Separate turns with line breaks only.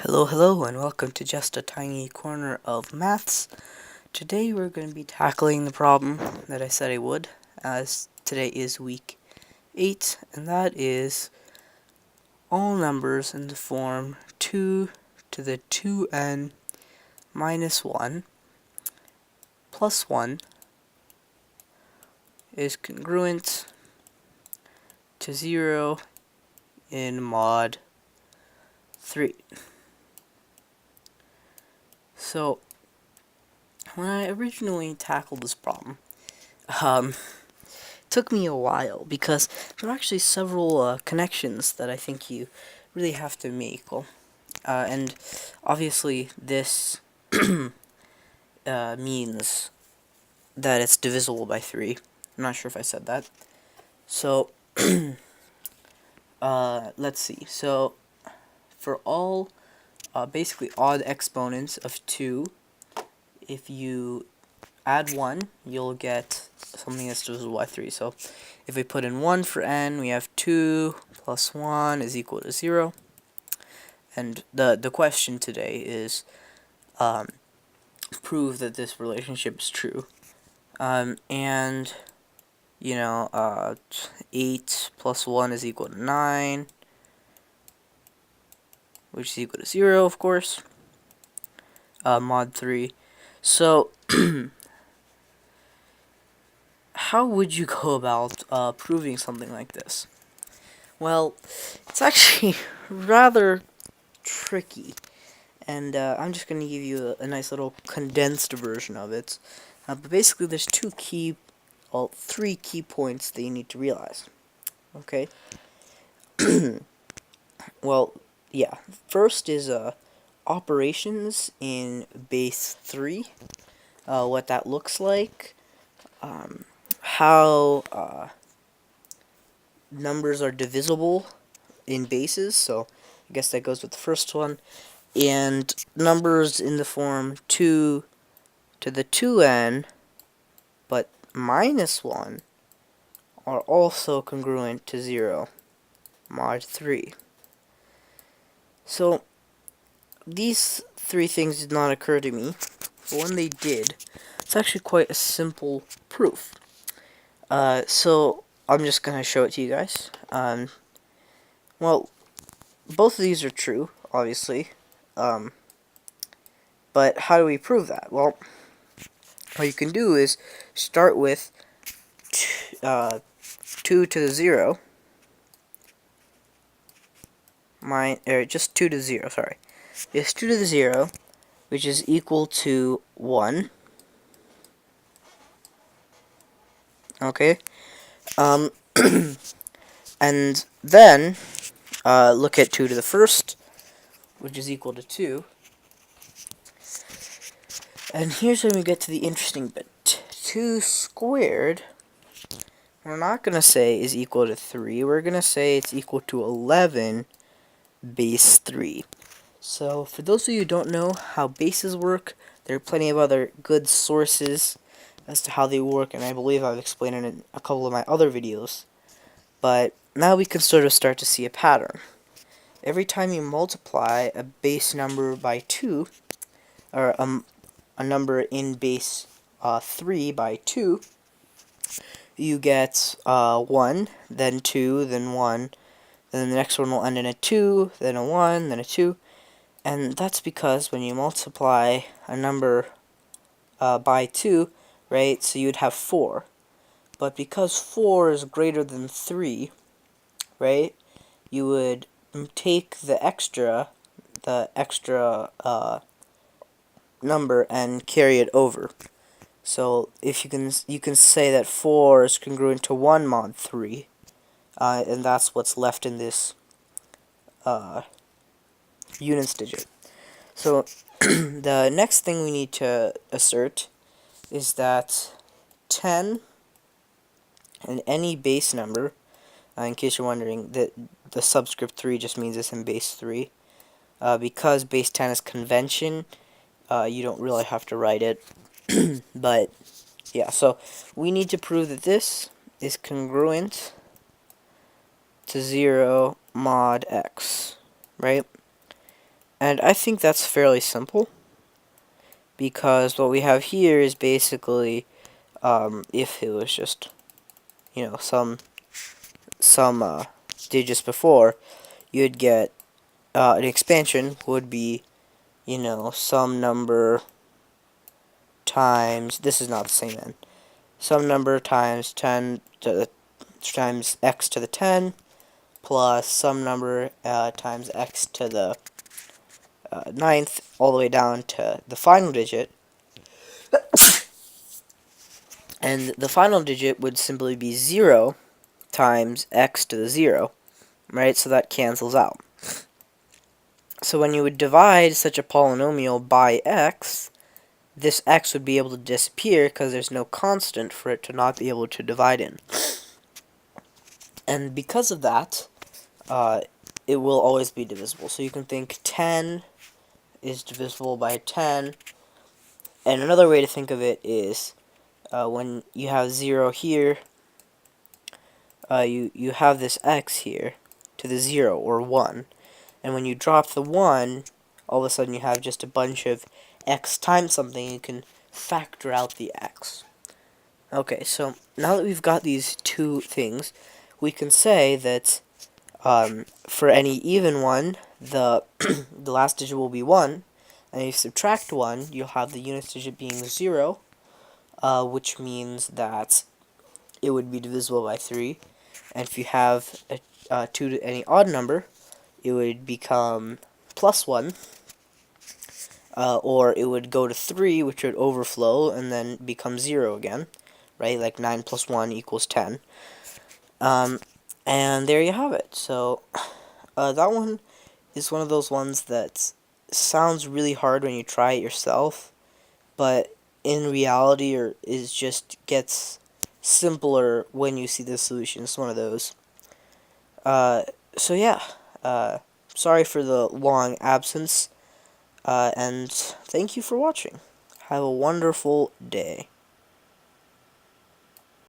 Hello, and welcome to just a tiny corner of maths. Today we're going to be tackling the problem that I said I would, as today is week 8, and that is all numbers in the form 2 to the 2n minus 1 plus 1 is congruent to 0 in mod 3. So, when I originally tackled this problem, it took me a while because there are actually several connections that I think you really have to make. And obviously this means that it's divisible by 3. I'm not sure if I said that. So, let's see. So, for all basically odd exponents of 2, if you add 1, you'll get something that's divisible by 3. So, if we put in 1 for n, we have 2 plus 1 is equal to 0. And the question today is prove that this relationship is true. And, 8 plus 1 is equal to 9, which is equal to 0, of course. Mod 3. So, how would you go about proving something like this? Well, it's actually rather tricky, and I'm just going to give you a nice little condensed version of it. But basically, there's three key points that you need to realize. Okay? Well, yeah. First is operations in base 3. What that looks like. How numbers are divisible in bases. So, I guess that goes with the first one. And numbers in the form 2 to the 2n, but minus 1, are also congruent to 0, mod 3. So, these three things did not occur to me, but when they did, it's actually quite a simple proof. So, I'm just going to show it to you guys. Well, both of these are true, obviously. But how do we prove that? Well, what you can do is start with 2 to the 0, just 2 to the 0, sorry. It's 2 to the 0, which is equal to 1. Okay? And then, look at 2 to the first, which is equal to 2. And here's when we get to the interesting bit. 2 squared, we're not going to say is equal to 3. We're going to say it's equal to 11 base 3. So, for those of you who don't know how bases work, there are plenty of other good sources as to how they work, and I believe I've explained it in a couple of my other videos. But now we can sort of start to see a pattern. Every time you multiply a base number by 2, or a number in base 3 by 2, you get 1, then 2, then 1, then the next one will end in a 2, then a 1, then a 2, and that's because when you multiply a number by 2, right, so you'd have 4, but because 4 is greater than 3, right, you would take the extra number and carry it over. So if you can say that 4 is congruent to 1 mod 3, and that's what's left in this units digit. So the next thing we need to assert is that 10 and any base number, in case you're wondering, that the subscript 3 just means it's in base 3. Because base 10 is convention, you don't really have to write it. But, yeah, so we need to prove that this is congruent to 0 mod x, right? And I think that's fairly simple, because what we have here is basically, if it was just, some digits before, you'd get, an expansion would be, some number times, this is not the same n, some number times 10 to the, times x to the 10, plus some number times x to the ninth, all the way down to the final digit. And the final digit would simply be 0 times x to the 0, right? So that cancels out. So when you would divide such a polynomial by x, this x would be able to disappear because there's no constant for it to not be able to divide in. And because of that, it will always be divisible. So you can think 10 is divisible by 10. And another way to think of it is when you have 0 here, you have this x here to the 0, or 1. And when you drop the 1, all of a sudden you have just a bunch of x times something. You can factor out the x. Okay, so now that we've got these two things, we can say that for any even one, the the last digit will be 1, and if you subtract 1, you'll have the units digit being 0, which means that it would be divisible by 3. And if you have a 2 to any odd number, it would become plus 1, or it would go to 3, which would overflow and then become 0 again, right? Like 9 plus 1 equals 10. And there you have it. So that one is one of those ones that sounds really hard when you try it yourself, but in reality, or is just gets simpler when you see the solution. It's one of those. So yeah, sorry for the long absence, and thank you for watching. Have a wonderful day.